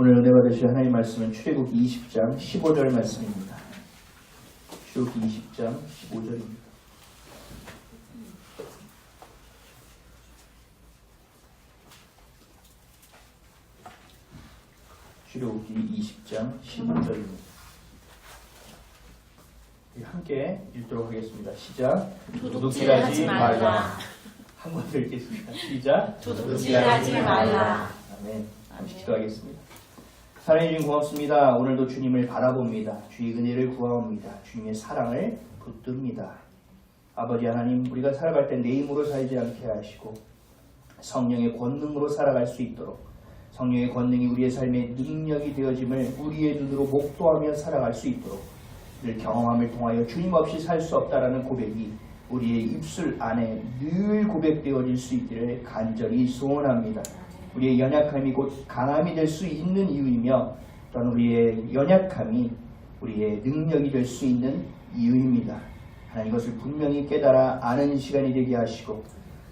오늘 은혜 받으실 하나님 말씀은 출애굽기 20장 15절 말씀입니다. 출애굽기 20장 15절입니다. 출애굽기 20장 15절입니다. 함께 읽도록 하겠습니다. 시작. 도둑질하지 말라. 한 번 더 읽겠습니다. 시작. 도둑질하지 말라. 아멘. 잠시 기도하겠습니다. 사랑해 주님 고맙습니다. 오늘도 주님을 바라봅니다. 주의 은혜를 구하옵니다. 주님의 사랑을 붙듭니다. 아버지 하나님, 우리가 살아갈 때 내 힘으로 살지 않게 하시고 성령의 권능으로 살아갈 수 있도록, 성령의 권능이 우리의 삶의 능력이 되어짐을 우리의 눈으로 목도하며 살아갈 수 있도록 늘 경험함을 통하여 주님 없이 살 수 없다라는 고백이 우리의 입술 안에 늘 고백되어질 수 있기를 간절히 소원합니다. 우리의 연약함이 곧 강함이 될 수 있는 이유이며, 또한 우리의 연약함이 우리의 능력이 될 수 있는 이유입니다. 하나님, 이것을 분명히 깨달아 아는 시간이 되게 하시고,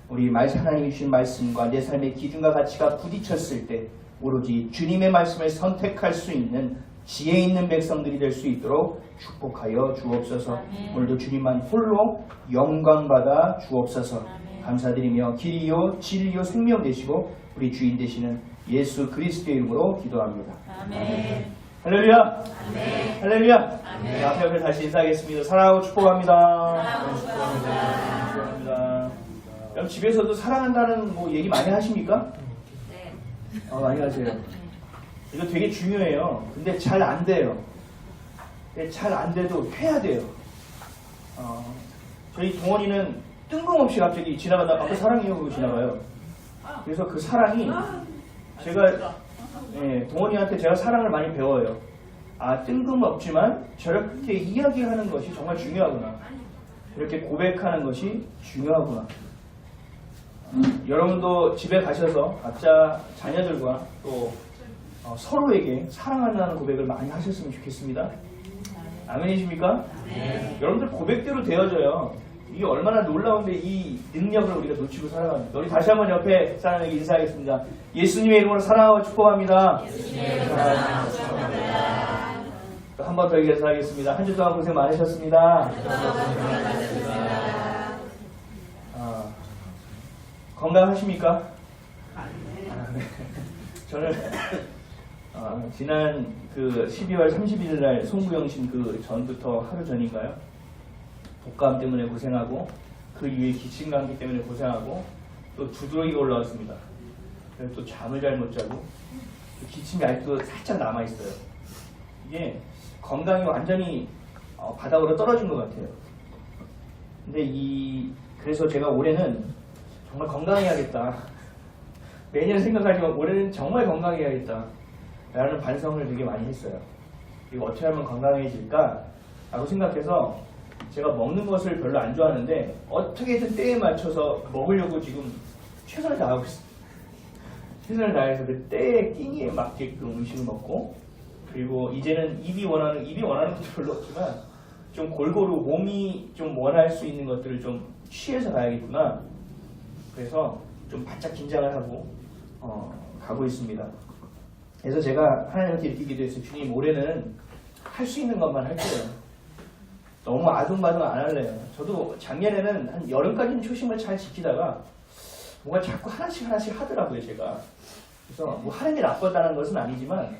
우리 하나님이 주신 말씀과 내 삶의 기준과 가치가 부딪혔을 때 오로지 주님의 말씀을 선택할 수 있는 지혜 있는 백성들이 될 수 있도록 축복하여 주옵소서. 오늘도 주님만 홀로 영광받아 주옵소서. 감사드리며 길이요 진리요 생명 되시고 우리 주인 되시는 예수 그리스도의 이름으로 기도합니다. 아멘. 할렐루야. 아멘. 할렐루야. 아멘. 앞에 옆에 다시 인사하겠습니다. 사랑하고 축복합니다. 사랑하고 축복합니다. 축복합니다. 여러분 집에서도 사랑한다는 얘기 많이 하십니까? 네. 많이 하세요. 이거 되게 중요해요. 근데 잘 안 돼요. 잘 안 돼도 해야 돼요. 저희 동원이는 뜬금없이 갑자기 지나가다 방금 사랑해요 그러고 지나가요. 그래서 그 사랑이 제가 동원이한테 제가 사랑을 많이 배워요. 뜬금없지만 저렇게 이야기하는 것이 정말 중요하구나. 저렇게 고백하는 것이 중요하구나. 여러분도 집에 가셔서 각자 자녀들과 또 서로에게 사랑한다는 고백을 많이 하셨으면 좋겠습니다. 아멘이십니까? 네. 여러분들 고백대로 되어져요. 이게 얼마나 놀라운데 이 능력을 우리가 놓치고 살아갑니다. 우리 다시 한번 옆에 사람에게 인사하겠습니다. 예수님의 이름으로 사랑하고 축복합니다. 예수님의 이름으로 사랑하고 축복합니다. 한 번 더 인사하겠습니다. 한 주 동안 고생 많으셨습니다. 건강하십니까? 네. 저는 지난 12월 31일 날 송구영신 전부터 하루 전인가요? 독감 때문에 고생하고 그 이후에 기침감기 때문에 고생하고 또 두드러기가 올라왔습니다. 그래서 또 잠을 잘 못 자고 기침이 아직도 살짝 남아있어요. 이게 건강이 완전히 바닥으로 떨어진 것 같아요. 근데 그래서 제가 올해는 정말 건강해야겠다. 매년 생각하지만 올해는 정말 건강해야겠다. 라는 반성을 되게 많이 했어요. 이거 어떻게 하면 건강해질까? 라고 생각해서 제가 먹는 것을 별로 안 좋아하는데 어떻게든 때에 맞춰서 먹으려고 지금 최선을 다하고 있습니다. 최선을 다해서 그 때의 끼니에 맞게끔 음식을 먹고, 그리고 이제는 입이 원하는 것도 별로 없지만 좀 골고루 몸이 좀 원할 수 있는 것들을 좀 취해서 가야겠구나. 그래서 좀 바짝 긴장을 하고 가고 있습니다. 그래서 제가 하나님한테 이렇게 기도했어요. 주님, 올해는 할 수 있는 것만 할게요. 너무 아둥바둥 안 할래요. 저도 작년에는 한 여름까지는 초심을 잘 지키다가 뭔가 자꾸 하나씩 하더라고요, 제가. 그래서 하는 게 나빴다는 것은 아니지만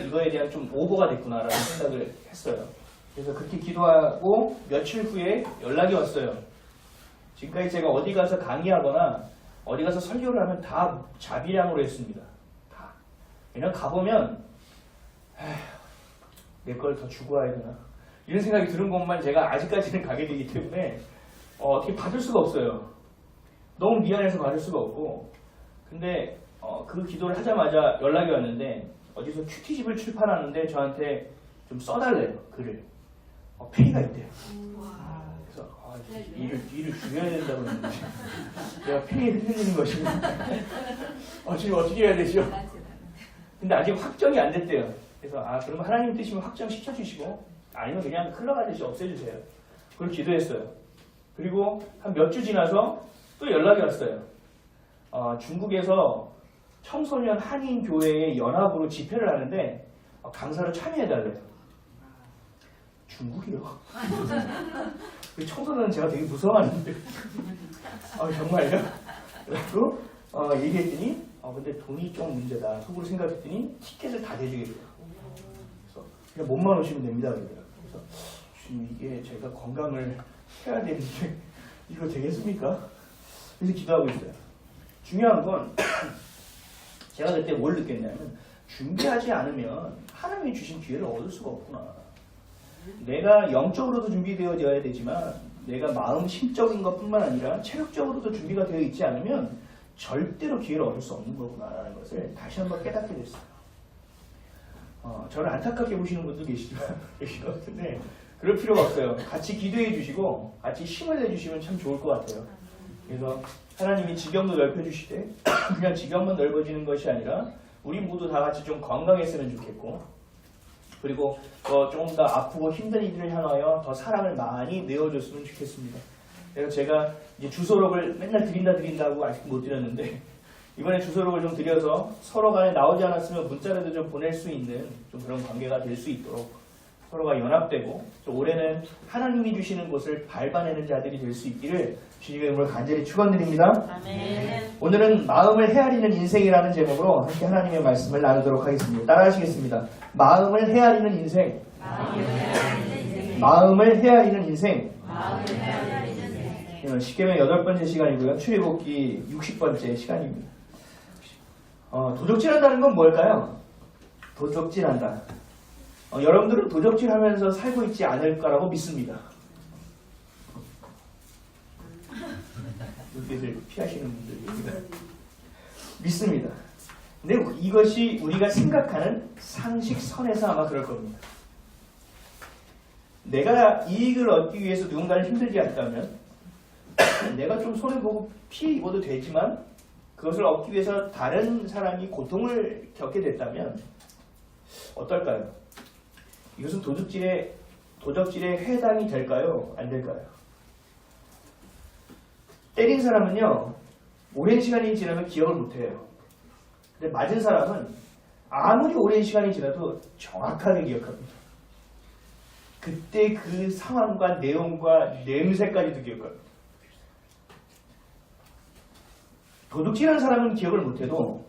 이거에 대한 좀 오버가 됐구나라는 생각을 했어요. 그래서 그렇게 기도하고 며칠 후에 연락이 왔어요. 지금까지 제가 어디 가서 강의하거나 어디 가서 설교를 하면 다 자비량으로 했습니다. 다. 그냥 가보면 내 걸 더 주고 와야 되나? 이런 생각이 드는 것만 제가 아직까지는 가게 되기 때문에 어떻게 받을 수가 없어요. 너무 미안해서 받을 수가 없고. 근데 그 기도를 하자마자 연락이 왔는데 어디서 큐티집을 출판하는데 저한테 좀 써달래요. 글을. 페이가 있대요. 그래서 일을 줄여야 된다고 그러는데 내가 페이를 흘리는 것이 지금 어떻게 해야 되죠? 근데 아직 확정이 안 됐대요. 그래서 그러면 하나님 뜻이면 확정시켜 주시고 아니면 그냥 흘러가듯이 없애주세요. 그걸 기도했어요. 그리고 한 몇 주 지나서 또 연락이 왔어요. 중국에서 청소년 한인 교회의 연합으로 집회를 하는데 강사로 참여해달래요. 중국이요? 청소년은 제가 되게 무서워하는데 정말요? 그래서 얘기했더니 근데 돈이 좀 문제다 속으로 생각했더니 티켓을 다 대주겠대요. 그래서 그냥 몸만 오시면 됩니다. 그래서 지금 이게 제가 건강을 해야 되는데 이거 되겠습니까? 그래서 기도하고 있어요. 중요한 건 제가 그때 뭘 느꼈냐면 준비하지 않으면 하나님이 주신 기회를 얻을 수가 없구나. 내가 영적으로도 준비되어야 되지만 내가 마음 심적인 것뿐만 아니라 체력적으로도 준비가 되어 있지 않으면 절대로 기회를 얻을 수 없는 거구나라는 것을 다시 한번 깨닫게 됐어요. 저를 안타깝게 보시는 분도 계신 것 같은데 그럴 필요가 없어요. 같이 기도해 주시고 같이 힘을 내주시면 참 좋을 것 같아요. 그래서 하나님이 지경도 넓혀주시되 그냥 지경만 넓어지는 것이 아니라 우리 모두 다 같이 좀 건강했으면 좋겠고 그리고 좀 더 아프고 힘든 이들을 향하여 더 사랑을 많이 내어줬으면 좋겠습니다. 그래서 제가 이제 주소록을 맨날 드린다고 아직 못 드렸는데 이번에 주소록을 좀 드려서 서로 간에 나오지 않았으면 문자라도 좀 보낼 수 있는 좀 그런 관계가 될 수 있도록 서로가 연합되고 또 올해는 하나님이 주시는 곳을 밟아내는 자들이 될 수 있기를 주님의 이름으로 간절히 축원드립니다. 아멘. 오늘은 마음을 헤아리는 인생이라는 제목으로 함께 하나님의 말씀을 나누도록 하겠습니다. 따라하시겠습니다. 마음을 헤아리는 인생. 마음을 헤아리는 인생. 십계명 8번째 시간이고요. 출애굽기 60번째 시간입니다. 도적질한다는 건 뭘까요? 도적질한다. 여러분들은 도적질하면서 살고 있지 않을까라고 믿습니다. 눈빛을 피하시는 분들 계십니다. 믿습니다. 근데 이것이 우리가 생각하는 상식선에서 아마 그럴 겁니다. 내가 이익을 얻기 위해서 누군가를 힘들게 했다면 내가 좀 손해보고 피해 입어도 되지만 그것을 얻기 위해서 다른 사람이 고통을 겪게 됐다면 어떨까요? 이것은 도적질에 해당이 될까요? 안 될까요? 때린 사람은요, 오랜 시간이 지나면 기억을 못해요. 근데 맞은 사람은 아무리 오랜 시간이 지나도 정확하게 기억합니다. 그때 그 상황과 내용과 냄새까지도 기억합니다. 도둑질한 사람은 기억을 못해도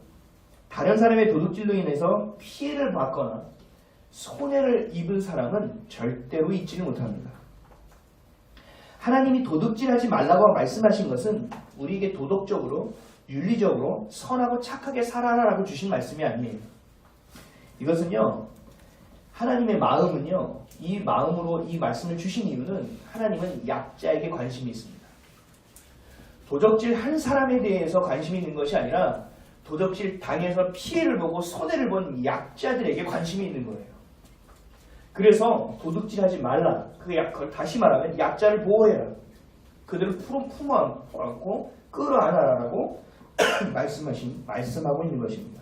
다른 사람의 도둑질로 인해서 피해를 받거나 손해를 입은 사람은 절대로 잊지를 못합니다. 하나님이 도둑질하지 말라고 말씀하신 것은 우리에게 도덕적으로, 윤리적으로 선하고 착하게 살아라라고 주신 말씀이 아니에요. 이것은요, 하나님의 마음은요, 이 마음으로 이 말씀을 주신 이유는 하나님은 약자에게 관심이 있습니다. 도적질 한 사람에 대해서 관심이 있는 것이 아니라 도적질 당해서 피해를 보고 손해를 본 약자들에게 관심이 있는 거예요. 그래서 도둑질하지 말라. 다시 말하면 약자를 보호해라. 그들을 품어안고 끌어안아라라고 말씀하고 있는 것입니다.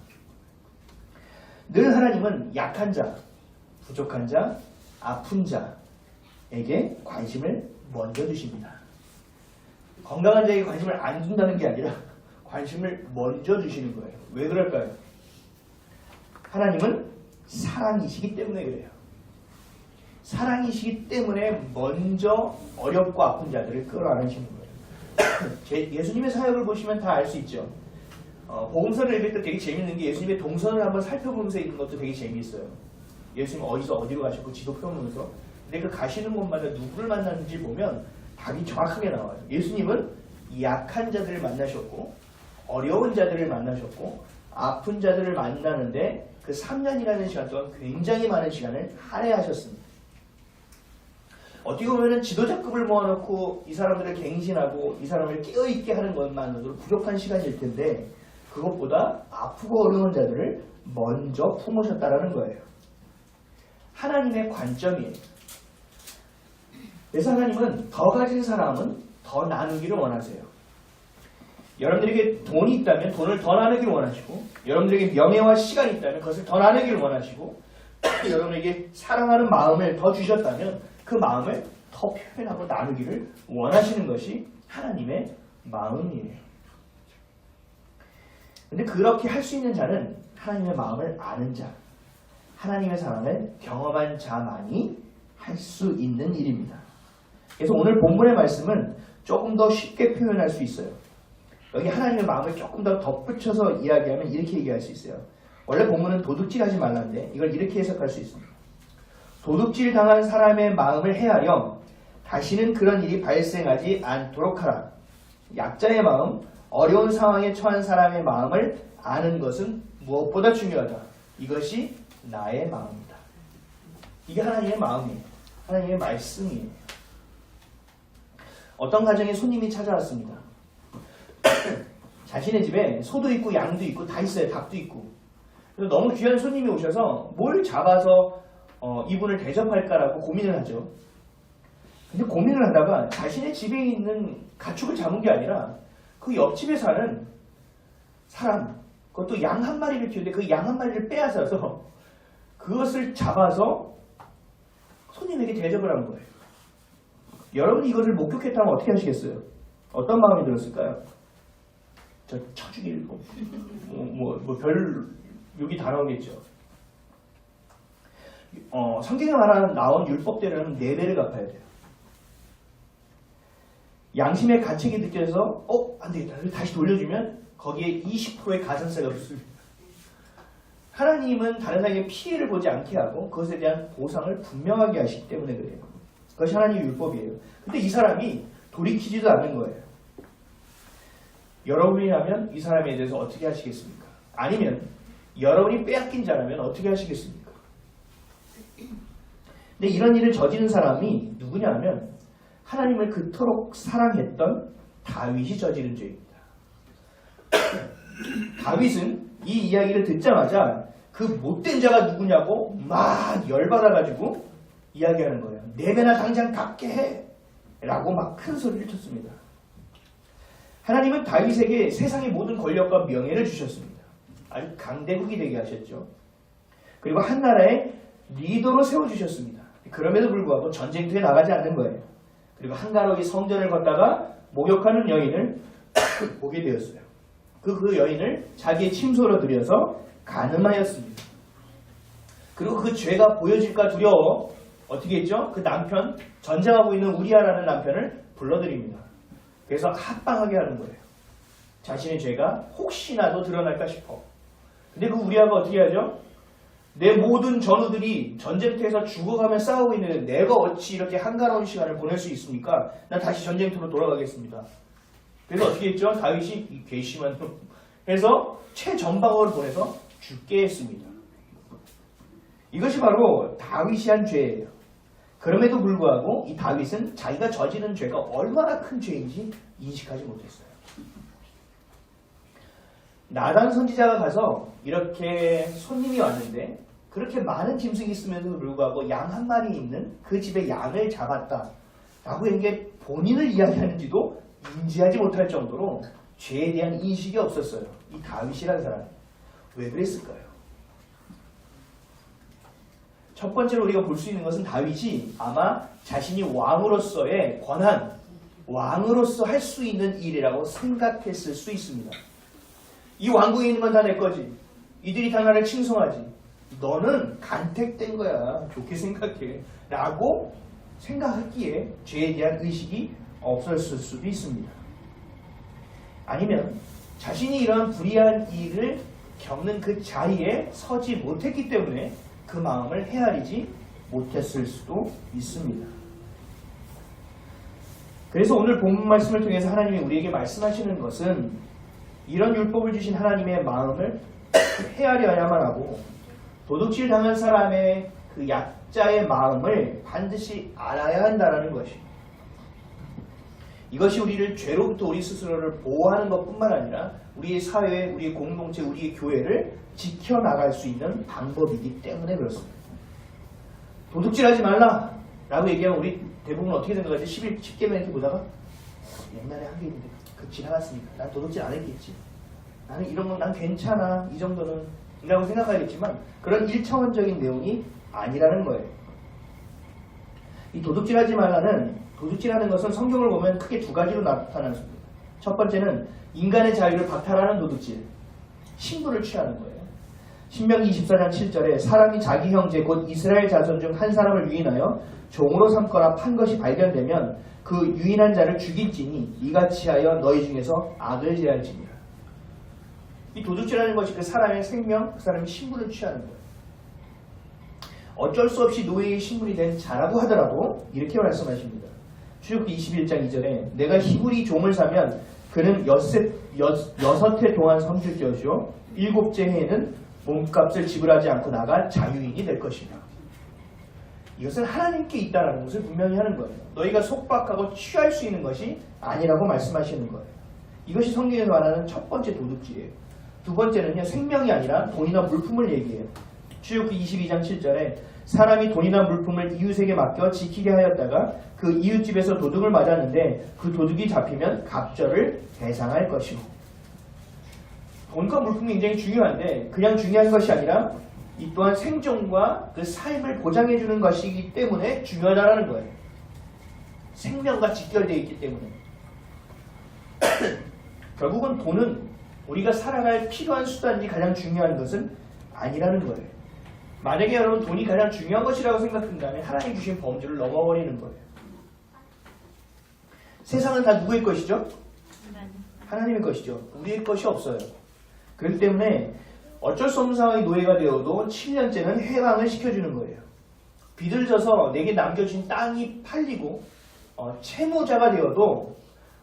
늘 하나님은 약한 자, 부족한 자, 아픈 자에게 관심을 먼저 주십니다. 건강한 자에게 관심을 안 준다는 게 아니라 관심을 먼저 주시는 거예요. 왜 그럴까요? 하나님은 사랑이시기 때문에 그래요. 사랑이시기 때문에 먼저 어렵고 아픈 자들을 끌어안으시는 거예요. 예수님의 사역을 보시면 다 알 수 있죠. 복음서를 읽을 때 되게 재밌는 게 예수님의 동선을 한번 살펴보면서 읽는 것도 되게 재미있어요. 예수님 어디서 어디로 가셨고 지도 펴보면서 근데 그 가시는 곳마다 누구를 만났는지 보면 답이 정확하게 나와요. 예수님은 약한 자들을 만나셨고 어려운 자들을 만나셨고 아픈 자들을 만나는데 그 3년이라는 시간 동안 굉장히 많은 시간을 할애하셨습니다. 어떻게 보면 지도자급을 모아놓고 이 사람들을 갱신하고 이 사람을 깨어있게 하는 것만으로도 부족한 시간일 텐데 그것보다 아프고 어려운 자들을 먼저 품으셨다라는 거예요. 하나님의 관점이에요. 그래서 하나님은 더 가진 사람은 더 나누기를 원하세요. 여러분들에게 돈이 있다면 돈을 더 나누기를 원하시고 여러분들에게 명예와 시간이 있다면 그것을 더 나누기를 원하시고 여러분에게 사랑하는 마음을 더 주셨다면 그 마음을 더 표현하고 나누기를 원하시는 것이 하나님의 마음이에요. 근데 그렇게 할 수 있는 자는 하나님의 마음을 아는 자, 하나님의 사랑을 경험한 자만이 할 수 있는 일입니다. 그래서 오늘 본문의 말씀은 조금 더 쉽게 표현할 수 있어요. 여기 하나님의 마음을 조금 더 덧붙여서 이야기하면 이렇게 얘기할 수 있어요. 원래 본문은 도둑질하지 말라는데 이걸 이렇게 해석할 수 있습니다. 도둑질 당한 사람의 마음을 헤아려 다시는 그런 일이 발생하지 않도록 하라. 약자의 마음, 어려운 상황에 처한 사람의 마음을 아는 것은 무엇보다 중요하다. 이것이 나의 마음이다. 이게 하나님의 마음이에요. 하나님의 말씀이에요. 어떤 가정에 손님이 찾아왔습니다. 자신의 집에 소도 있고 양도 있고 다 있어요. 닭도 있고. 그래서 너무 귀한 손님이 오셔서 뭘 잡아서 이분을 대접할까라고 고민을 하죠. 근데 고민을 하다가 자신의 집에 있는 가축을 잡은 게 아니라 그 옆집에 사는 사람, 그것도 양 한 마리를 키우는데 그 양 한 마리를 빼앗아서 그것을 잡아서 손님에게 대접을 한 거예요. 여러분이 이것을 목격했다면 어떻게 하시겠어요? 어떤 마음이 들었을까요? 저 쳐주길 별 욕이 다 나오겠죠. 성경에 나온 율법대로는 4배를 갚아야 돼요. 양심의 가책이 느껴져서 안 되겠다. 다시 돌려주면 거기에 20%의 가산세가 붙습니다. 하나님은 다른 사람에게 피해를 보지 않게 하고 그것에 대한 보상을 분명하게 하시기 때문에 그래요. 그것이 하나님의 율법이에요. 근데 이 사람이 돌이키지도 않는 거예요. 여러분이라면 이 사람에 대해서 어떻게 하시겠습니까? 아니면 여러분이 빼앗긴 자라면 어떻게 하시겠습니까? 근데 이런 일을 저지른 사람이 누구냐면 하나님을 그토록 사랑했던 다윗이 저지른 죄입니다. 다윗은 이 이야기를 듣자마자 그 못된 자가 누구냐고 막 열받아가지고 이야기하는 거예요. 내 배나 당장 갚게 해! 라고 막 큰 소리를 쳤습니다. 하나님은 다윗에게 세상의 모든 권력과 명예를 주셨습니다. 아주 강대국이 되게 하셨죠. 그리고 한 나라의 리더로 세워주셨습니다. 그럼에도 불구하고 전쟁터에 나가지 않는 거예요. 그리고 한가롭게 성전을 걷다가 목욕하는 여인을 보게 되었어요. 그 여인을 자기의 침소로 들여서 간음하였습니다. 그리고 그 죄가 보여질까 두려워 어떻게 했죠? 그 남편, 전쟁하고 있는 우리아라는 남편을 불러들입니다. 그래서 합방하게 하는 거예요. 자신의 죄가 혹시나도 드러날까 싶어. 근데 그 우리아가 어떻게 하죠? 내 모든 전우들이 전쟁터에서 죽어가며 싸우고 있는데 내가 어찌 이렇게 한가로운 시간을 보낼 수 있습니까? 난 다시 전쟁터로 돌아가겠습니다. 그래서 어떻게 했죠? 다윗이 이 괘씸한 놈 해서 최전방어를 보내서 죽게 했습니다. 이것이 바로 다윗이 한 죄예요. 그럼에도 불구하고 이 다윗은 자기가 저지른 죄가 얼마나 큰 죄인지 인식하지 못했어요. 나단 선지자가 가서 이렇게 손님이 왔는데 그렇게 많은 짐승이 있음에도 불구하고 양 한 마리 있는 그 집에 양을 잡았다 라고 하는 게 본인을 이야기하는지도 인지하지 못할 정도로 죄에 대한 인식이 없었어요. 이 다윗이라는 사람. 왜 그랬을까요? 첫 번째로 우리가 볼 수 있는 것은 다윗이 아마 자신이 왕으로서의 권한, 왕으로서 할 수 있는 일이라고 생각했을 수 있습니다. 이 왕국에 있는 건 다 내 거지. 이들이 다 나를 칭송하지. 너는 간택된 거야. 좋게 생각해. 라고 생각했기에 죄에 대한 의식이 없었을 수도 있습니다. 아니면 자신이 이런 불의한 일을 겪는 그 자리에 서지 못했기 때문에 그 마음을 헤아리지 못했을 수도 있습니다. 그래서 오늘 본문 말씀을 통해서 하나님이 우리에게 말씀하시는 것은 이런 율법을 주신 하나님의 마음을 헤아려야만 하고 도둑질 당한 사람의 그 약자의 마음을 반드시 알아야 한다는 것입니다. 이것이 우리를 죄로부터 우리 스스로를 보호하는 것뿐만 아니라 우리의 사회, 우리의 공동체, 우리의 교회를 지켜나갈 수 있는 방법이기 때문에 그렇습니다. 도둑질하지 말라 라고 얘기하면 우리 대부분 어떻게 생각하지? 10계명 이렇게 보다가 옛날에 한 게 있는데 그 지나갔으니까 난 도둑질 안 했겠지. 나는 이런 건 난 괜찮아. 이 정도는 이라고 생각하겠지만 그런 1차원적인 내용이 아니라는 거예요. 이 도둑질하지 말라는 도둑질하는 것은 성경을 보면 크게 두 가지로 나타났습니다. 첫 번째는 인간의 자유를 박탈하는 도둑질. 신분을 취하는 거예요. 신명기 24장 7절에 사람이 자기 형제 곧 이스라엘 자손 중 한 사람을 유인하여 종으로 삼거나 판 것이 발견되면 그 유인한 자를 죽일지니 이같이 하여 너희 중에서 악을 제할지니라. 이 도둑질하는 것이 그 사람의 생명, 그 사람의 신분을 취하는 거예요. 어쩔 수 없이 노예의 신분이 된 자라고 하더라도 이렇게 말씀하십니다. 출애굽기 21장 2절에 내가 히브리 종을 사면 그는 여섯해 동안 섬길 것이요 일곱째 해에는 몸값을 지불하지 않고 나갈 자유인이 될 것이며 이것은 하나님께 있다는 것을 분명히 하는 거예요. 너희가 속박하고 취할 수 있는 것이 아니라고 말씀하시는 거예요. 이것이 성경에서 말하는 첫 번째 도둑질이에요. 두 번째는요, 생명이 아니라 돈이나 물품을 얘기해요. 출애굽기 22장 7절에 사람이 돈이나 물품을 이웃에게 맡겨 지키게 하였다가 그 이웃집에서 도둑을 맞았는데 그 도둑이 잡히면 갑절을 배상할 것이고. 돈과 물품이 굉장히 중요한데 그냥 중요한 것이 아니라 이 또한 생존과 그 삶을 보장해주는 것이기 때문에 중요하다는 거예요. 생명과 직결되어 있기 때문에. 결국은 돈은 우리가 살아갈 필요한 수단이 가장 중요한 것은 아니라는 거예요. 만약에 여러분 돈이 가장 중요한 것이라고 생각한다면 하나님 주신 범주를 넘어버리는 거예요. 세상은 다 누구의 것이죠? 하나님의 것이죠. 우리의 것이 없어요. 그렇기 때문에 어쩔 수 없는 상황이 노예가 되어도 7년째는 해방을 시켜주는 거예요. 빚을 져서 내게 남겨진 땅이 팔리고 채무자가 되어도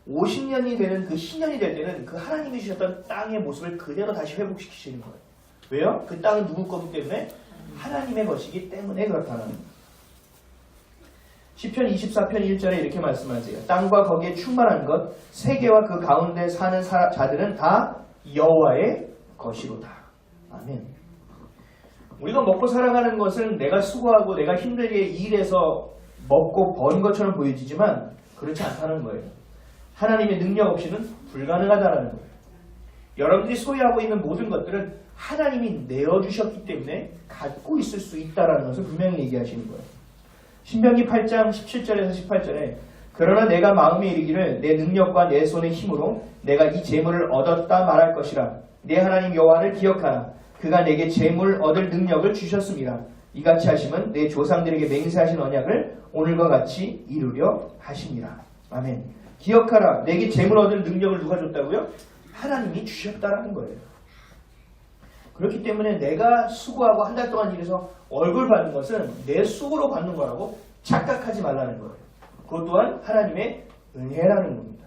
50년이 되는 그 신년이 될 때는 그 하나님이 주셨던 땅의 모습을 그대로 다시 회복시키시는 거예요. 왜요? 그 땅은 누구 거기 때문에? 하나님의 것이기 때문에 그렇다는 거예요. 시편 24편 1절에 이렇게 말씀하세요. 땅과 거기에 충만한 것, 세계와 그 가운데 사는 자들은 다 여호와의 것이로다. 아멘. 우리가 먹고 살아가는 것은 내가 수고하고 내가 힘들게 일해서 먹고 번 것처럼 보여지지만 그렇지 않다는 거예요. 하나님의 능력 없이는 불가능하다는 거예요. 여러분들이 소유하고 있는 모든 것들은 하나님이 내어주셨기 때문에 갖고 있을 수 있다는 것을 분명히 얘기하시는 거예요. 신명기 8장 17절에서 18절에 그러나 내가 마음에 이르기를 내 능력과 내 손의 힘으로 내가 이 재물을 얻었다 말할 것이라. 내 하나님 여호와를 기억하라. 그가 내게 재물 얻을 능력을 주셨습니다. 이같이 하시면 내 조상들에게 맹세하신 언약을 오늘과 같이 이루려 하십니다. 아멘. 기억하라. 내게 재물 얻을 능력을 누가 줬다고요? 하나님이 주셨다라는 거예요. 그렇기 때문에 내가 수고하고 한 달 동안 일해서 얼굴 받는 것은 내 수고로 받는 거라고 착각하지 말라는 거예요. 그것 또한 하나님의 은혜라는 겁니다.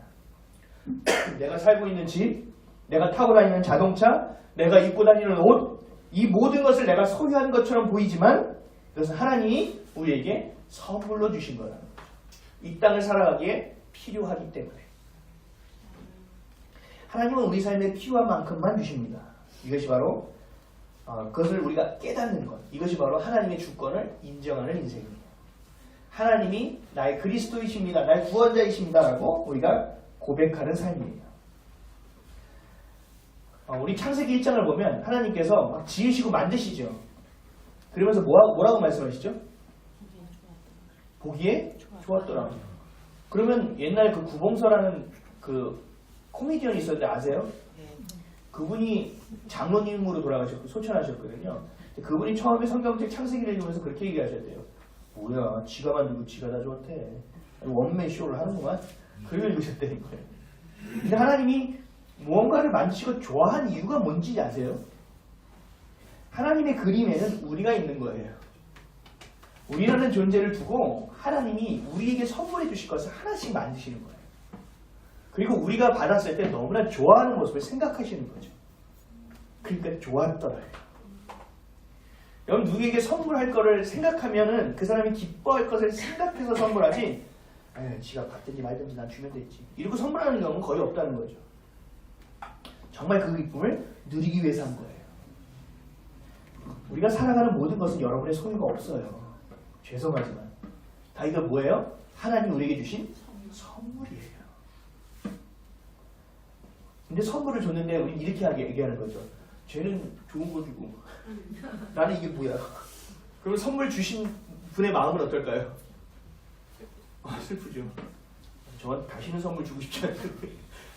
내가 살고 있는 집, 내가 타고 다니는 자동차, 내가 입고 다니는 옷, 이 모든 것을 내가 소유한 것처럼 보이지만 그것은 하나님이 우리에게 선물로 주신 거라는 거죠. 이 땅을 살아가기에 필요하기 때문에. 하나님은 우리 삶에 필요한 만큼만 주십니다. 이것이 바로 그것을 우리가 깨닫는 것. 이것이 바로 하나님의 주권을 인정하는 인생입니다. 하나님이 나의 그리스도이십니다. 나의 구원자이십니다. 라고 우리가 고백하는 삶이에요. 우리 창세기 1장을 보면 하나님께서 막 지으시고 만드시죠. 그러면서 뭐라고 말씀하시죠? 보기에 좋았더라. 그러면 옛날 그 구봉서라는 그 코미디언이 있었는데 아세요? 그분이 장로님으로 돌아가셨고 소천하셨거든요. 그분이 처음에 성경책 창세기를 읽으면서 그렇게 얘기하셨대요. 뭐야, 지가 만들고 지가 다 좋대. 원맨 쇼를 하는구만. 그걸 읽으셨다는 거예요. 근데 하나님이 무언가를 만드시고 좋아한 이유가 뭔지 아세요? 하나님의 그림에는 우리가 있는 거예요. 우리라는 존재를 두고 하나님이 우리에게 선물해 주실 것을 하나씩 만드시는 거예요. 그리고 우리가 받았을 때 너무나 좋아하는 모습을 생각하시는 거죠. 그러니까 좋았더라. 여러분 누구에게 선물할 거를 생각하면은 그 사람이 기뻐할 것을 생각해서 선물하지, 아유 지가 받든지 말든지 난 주면 됐지, 이러고 선물하는 경우는 거의 없다는 거죠. 정말 그 기쁨을 누리기 위해서 한 거예요. 우리가 살아가는 모든 것은 여러분의 소유가 없어요. 죄송하지만 다 이거 뭐예요? 하나님 우리에게 주신 선물이에요. 근데 선물을 줬는데 우리는 이렇게 얘기하는 거죠. 쟤는 좋은 거 주고 나는 이게 뭐야. 그러면 선물 주신 분의 마음은 어떨까요? 슬프죠. 저한테 다시는 선물 주고 싶지 않은데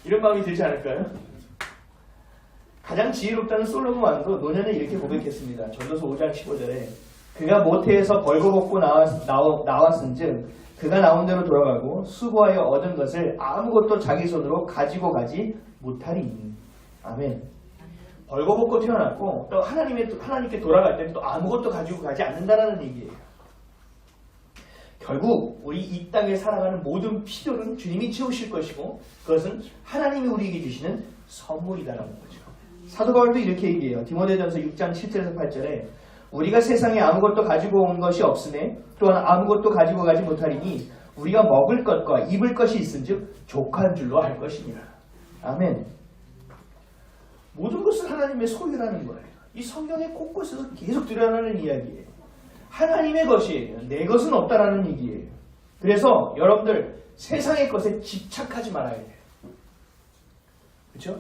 이런 마음이 들지 않을까요? 가장 지혜롭다는 솔로몬 왕도 노년에 이렇게 고백했습니다. 전도서 5장 15절에 그가 모태에서 벌거벗고 나왔은즉 그가 나온 대로 돌아가고 수고하여 얻은 것을 아무것도 자기 손으로 가지고 가지 못하리니. 아멘. 벌거벗고 태어났고 또 하나님께 돌아갈 때는 또 아무것도 가지고 가지 않는다라는 얘기예요. 결국 우리 이 땅에 살아가는 모든 필요는 주님이 채우실 것이고 그것은 하나님이 우리에게 주시는 선물이다라는 거죠. 사도 바울도 이렇게 얘기해요. 디모데전서 6장 7절에서 8절에 우리가 세상에 아무것도 가지고 온 것이 없으매 또한 아무것도 가지고 가지 못하리니 우리가 먹을 것과 입을 것이 있은즉 족한 줄로 알 것이니라. 아멘. 모든 것은 하나님의 소유라는 거예요. 이 성경의 곳곳에서 계속 드러나는 이야기예요. 하나님의 것이에요. 내 것은 없다라는 얘기예요. 그래서 여러분들 세상의 것에 집착하지 말아야 돼요. 그렇죠?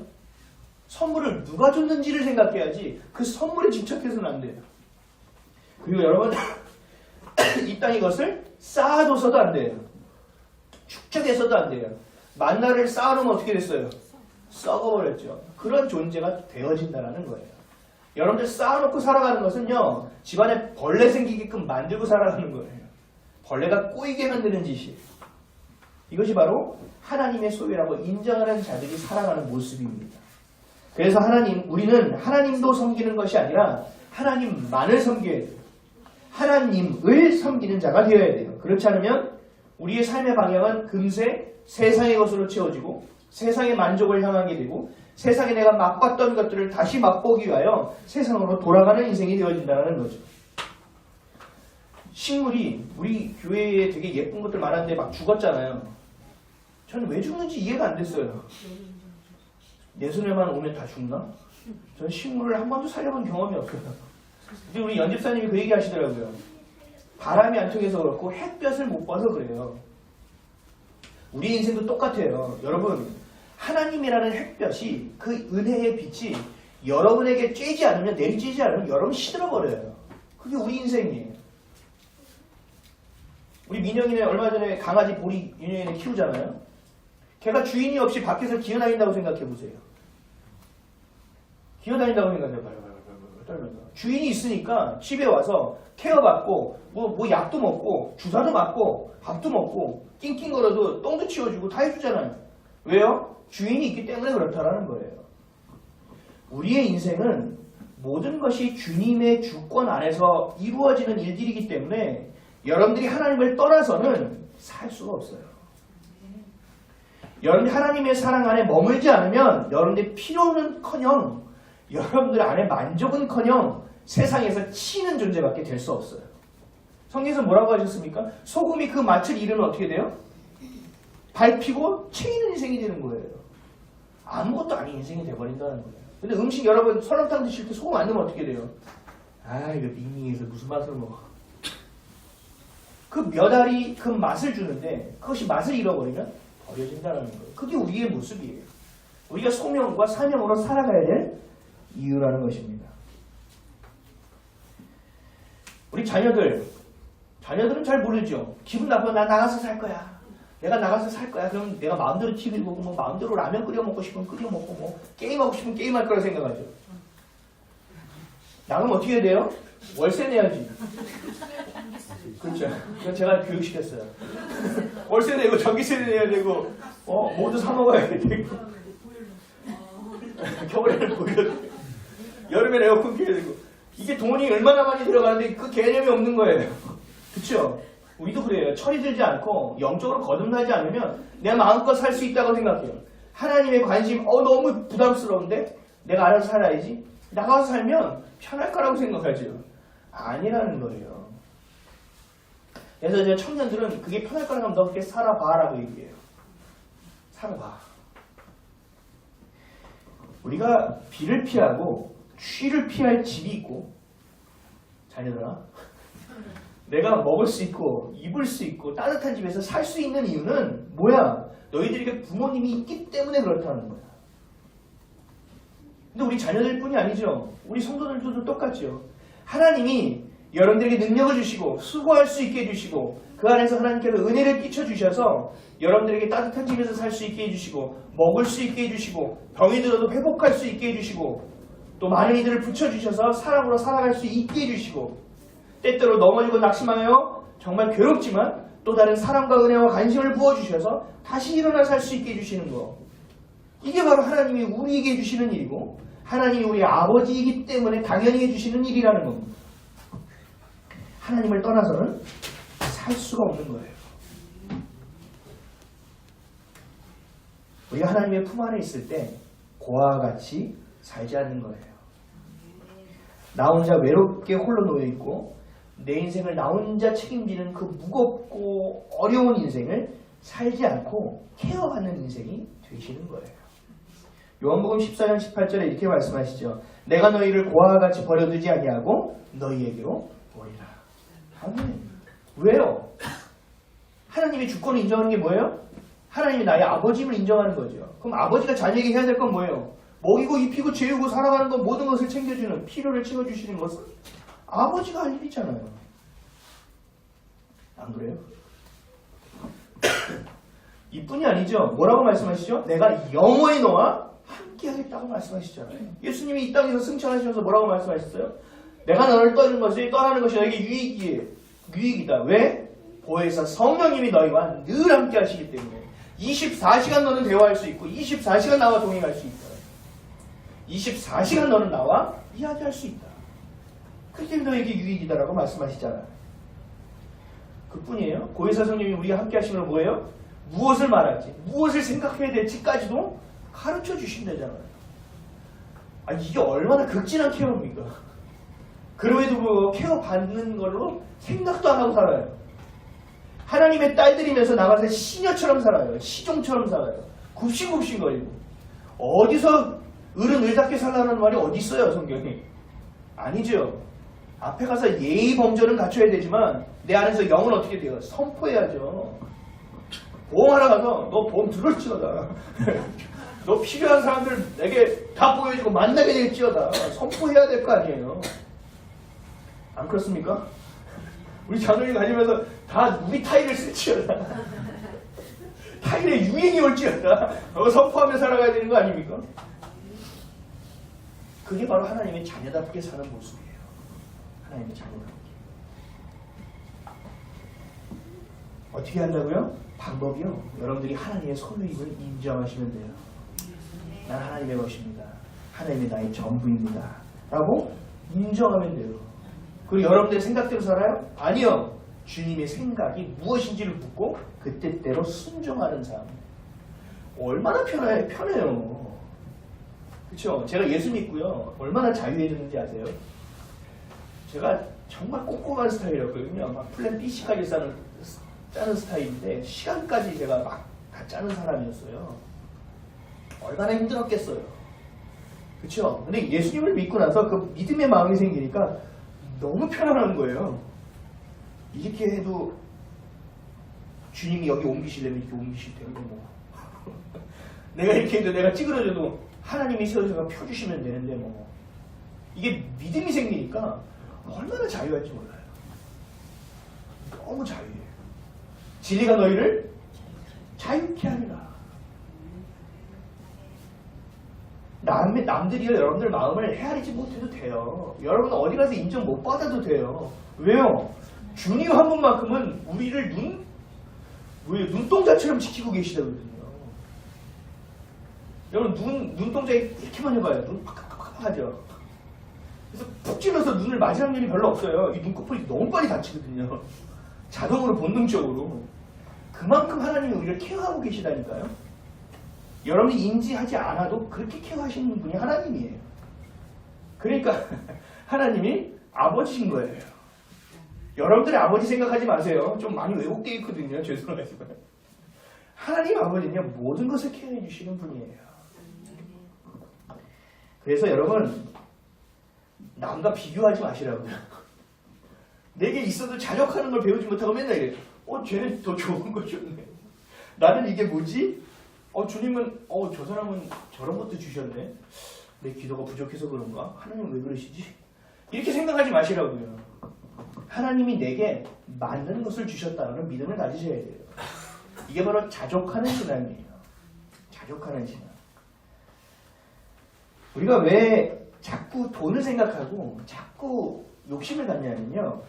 선물을 누가 줬는지를 생각해야지 그 선물에 집착해서는 안 돼요. 그리고 여러분 이 땅의 것을 쌓아둬서도 안 돼요. 축적해서도 안 돼요. 만나를 쌓아놓으면 어떻게 됐어요? 썩어버렸죠. 그런 존재가 되어진다는 거예요. 여러분들 쌓아놓고 살아가는 것은요, 집안에 벌레 생기게끔 만들고 살아가는 거예요. 벌레가 꼬이게 만드는 짓이에요. 이것이 바로 하나님의 소유라고 인정하는 자들이 살아가는 모습입니다. 그래서 우리는 하나님도 섬기는 것이 아니라 하나님만을 섬겨야 돼요. 하나님을 섬기는 자가 되어야 돼요. 그렇지 않으면 우리의 삶의 방향은 금세 세상의 것으로 채워지고 세상의 만족을 향하게 되고 세상에 내가 맛봤던 것들을 다시 맛보기 위하여 세상으로 돌아가는 인생이 되어진다는 거죠. 식물이 우리 교회에 되게 예쁜 것들 많았는데 막 죽었잖아요. 저는 왜 죽는지 이해가 안 됐어요. 내 손에만 오면 다 죽나? 저는 식물을 한 번도 살려본 경험이 없어요. 근데 우리 연집사님이 그 얘기 하시더라고요. 바람이 안 통해서 그렇고 햇볕을 못 봐서 그래요. 우리 인생도 똑같아요. 여러분, 하나님이라는 햇볕이 그 은혜의 빛이 여러분에게 쬐지 않으면 내리쬐지 않으면 여러분 시들어버려요. 그게 우리 인생이에요. 우리 민영이네 얼마 전에 강아지 보리 윤영이네 키우잖아요. 걔가 주인이 없이 밖에서 기어다닌다고 생각해보세요. 기어다닌다고 생각해봐요. 떨면서. 주인이 있으니까 집에 와서 케어받고 뭐 약도 먹고 주사도 맞고 밥도 먹고 낑낑거려도 똥도 치워주고 다 해주잖아요. 왜요? 주인이 있기 때문에 그렇다라는 거예요. 우리의 인생은 모든 것이 주님의 주권 안에서 이루어지는 일들이기 때문에 여러분들이 하나님을 떠나서는 살 수가 없어요. 여러분들이 하나님의 사랑 안에 머물지 않으면 여러분들의 필요는커녕 여러분들 안에 만족은커녕 세상에서 치는 존재밖에 될 수 없어요. 성경에서 뭐라고 하셨습니까? 소금이 그 맛을 잃으면 어떻게 돼요? 밟히고 치이는 인생이 되는 거예요. 아무것도 아닌 인생이 돼버린다는 거예요. 근데 음식 여러분 설렁탕 드실 때 소금 안 넣으면 어떻게 돼요? 아 이거 밍밍해서 무슨 맛을 먹어. 그 몇 알이 그 맛을 주는데 그것이 맛을 잃어버리면 버려진다는 거예요. 그게 우리의 모습이에요. 우리가 소명과 사명으로 살아가야 될 이유라는 것입니다. 우리 자녀들은 잘 모르죠. 기분 나쁘면 나 나가서 살 거야. 내가 나가서 살 거야. 그럼 내가 마음대로 TV 보고 뭐 마음대로 라면 끓여 먹고 싶으면 끓여 먹고 뭐 게임하고 싶으면 게임할 거라 생각하죠. 나가면 어떻게 해야 돼요? 월세 내야지. 그렇죠. 그건 제가 교육시켰어요. 월세 내고 전기세 내야 되고 모두 사 먹어야 되고 겨울에는 보일러 여름에 에어컨 켜야 되고 이게 돈이 얼마나 많이 들어가는데 그 개념이 없는 거예요. 그렇죠? 우리도 그래요. 철이 들지 않고 영적으로 거듭나지 않으면 내가 마음껏 살 수 있다고 생각해요. 하나님의 관심 너무 부담스러운데 내가 알아서 살아야지. 나가서 살면 편할 거라고 생각하죠. 아니라는 거예요. 그래서 이제 청년들은 그게 편할 거라고 하면 너 그렇게 살아봐라고 얘기해요. 살아봐. 우리가 비를 피하고 추위를 피할 집이 있고 자녀들아 내가 먹을 수 있고 입을 수 있고 따뜻한 집에서 살 수 있는 이유는 뭐야? 너희들에게 부모님이 있기 때문에 그렇다는 거야. 근데 우리 자녀들 뿐이 아니죠. 우리 성도들도 똑같죠. 하나님이 여러분들에게 능력을 주시고 수고할 수 있게 해주시고 그 안에서 하나님께서 은혜를 끼쳐주셔서 여러분들에게 따뜻한 집에서 살 수 있게 해주시고 먹을 수 있게 해주시고 병이 들어도 회복할 수 있게 해주시고 또 많은 이들을 붙여주셔서 사람으로 살아갈 수 있게 해주시고 때때로 넘어지고 낙심하여 정말 괴롭지만 또 다른 사랑과 은혜와 관심을 부어주셔서 다시 일어나 살 수 있게 해주시는 거. 이게 바로 하나님이 우리에게 해주시는 일이고 하나님이 우리 아버지이기 때문에 당연히 해주시는 일이라는 겁니다. 하나님을 떠나서는 살 수가 없는 거예요. 우리가 하나님의 품 안에 있을 때 고아와 같이 살지 않는 거예요. 나 혼자 외롭게 홀로 놓여있고 내 인생을 나 혼자 책임지는 그 무겁고 어려운 인생을 살지 않고 케어하는 인생이 되시는 거예요. 요한복음 14장 18절에 이렇게 말씀하시죠. 내가 너희를 고아와 같이 버려두지 아니하고 너희에게로 오리라. 아멘. 왜요? 하나님의 주권을 인정하는 게 뭐예요? 하나님이 나의 아버지임을 인정하는 거죠. 그럼 아버지가 자녀에게 해야 될 건 뭐예요? 먹이고 입히고 재우고 살아가는 것 모든 것을 챙겨주는 필요를 채워주시는 것은 아버지가 할 일이잖아요. 안 그래요? 이뿐이 아니죠. 뭐라고 말씀하시죠? 내가 영원히 너와 함께 하겠다고 말씀하시잖아요. 예수님이 이 땅에서 승천하시면서 뭐라고 말씀하셨어요? 내가 너를 떠나는 것이 너에게 유익이다. 왜? 보혜사 성령님이 너희와 늘 함께 하시기 때문에 24시간 너는 대화할 수 있고 24시간 나와 동행할 수 있다. 24시간 너는 나와 이야기할 수 있다. 그렇기 때문에 너에게 유익이다라고 말씀하시잖아요. 그뿐이에요. 보혜사 성령님이 우리가 함께 하시는 건 뭐예요? 무엇을 말할지, 무엇을 생각해야 될지까지도 가르쳐 주신다잖아요. 아, 이게 얼마나 극진한 케어입니까? 그럼에도 불구하고 케어 받는 걸로 생각도 안 하고 살아요. 하나님의 딸들이면서 나가서 시녀처럼 살아요. 시종처럼 살아요. 굽신굽신거리고. 어디서 을은 을답게 살라는 말이 어디 있어요, 성경에? 아니죠. 앞에 가서 예의 범절은 갖춰야 되지만 내 안에서 영은 어떻게 돼요? 선포해야죠. 보험하러 가서 너 보험 들을지어다. 너 필요한 사람들 내게 다 보여주고 만나게 될지어다. 선포해야 될 거 아니에요. 안 그렇습니까? 우리 자녀님 다니면서 다 우리 타일을 쓸지어다. 타일에 유행이 올지어다. 선포하며 살아가야 되는 거 아닙니까? 그게 바로 하나님의 자녀답게 사는 모습이에요. 하나님의 자녀답게. 어떻게 한다고요? 방법이요. 여러분들이 하나님의 소유임을 인정하시면 돼요. 난 하나님의 것입니다. 하나님이 나의 전부입니다. 라고 인정하면 돼요. 그리고 여러분들의 생각대로 살아요? 아니요. 주님의 생각이 무엇인지를 묻고 그 뜻대로 순종하는 삶. 얼마나 편해요. 그렇죠? 제가 예수 믿고요. 얼마나 자유해졌는지 아세요? 제가 정말 꼼꼼한 스타일이었거든요. 막 플랜 BC까지 짜는 스타일인데 시간까지 제가 막 다 짜는 사람이었어요. 얼마나 힘들었겠어요. 그렇죠? 근데 예수님을 믿고 나서 그 믿음의 마음이 생기니까 너무 편안한 거예요. 이렇게 해도 주님이 여기 옮기시려면 이렇게 옮기실 텐데 뭐. 내가 이렇게 해도 내가 찌그러져도 하나님이 세워서 펴주시면 되는데 뭐. 이게 믿음이 생기니까 얼마나 자유할지 몰라요. 너무 자유해요. 진리가 너희를 자유케 하리라. 남들이요 여러분들 마음을 헤아리지 못해도 돼요. 여러분 어디 가서 인정 못 받아도 돼요. 왜요? 주님 한 분만큼은 우리를 눈동자처럼 지키고 계시다거든요. 여러분 눈동자 이렇게만 해봐요. 눈 팍팍팍 하죠. 그래서 푹 찔러서 눈을 맞이할 일이 별로 없어요. 이 눈꺼풀이 너무 빨리 다치거든요. 자동으로 본능적으로. 그만큼 하나님이 우리를 케어하고 계시다니까요. 여러분이 인지하지 않아도 그렇게 케어하시는 분이 하나님이에요. 그러니까 하나님이 아버지신 거예요. 여러분들의 아버지 생각하지 마세요. 좀 많이 왜곡되어 있거든요. 죄송하지만. 하나님 아버지는 모든 것을 케어해 주시는 분이에요. 그래서 여러분 남과 비교하지 마시라고요. 내게 있어도 자족하는 걸 배우지 못하고 맨날 이래. 쟤는 더 좋은 거 줬네. 나는 이게 뭐지? 주님은 저 사람은 저런 것도 주셨네. 내 기도가 부족해서 그런가? 하나님 왜 그러시지? 이렇게 생각하지 마시라고요. 하나님이 내게 맞는 것을 주셨다는 믿음을 가지셔야 돼요. 이게 바로 자족하는 신앙이에요. 자족하는 신앙. 우리가 왜 자꾸 돈을 생각하고 자꾸 욕심을 갖냐면요.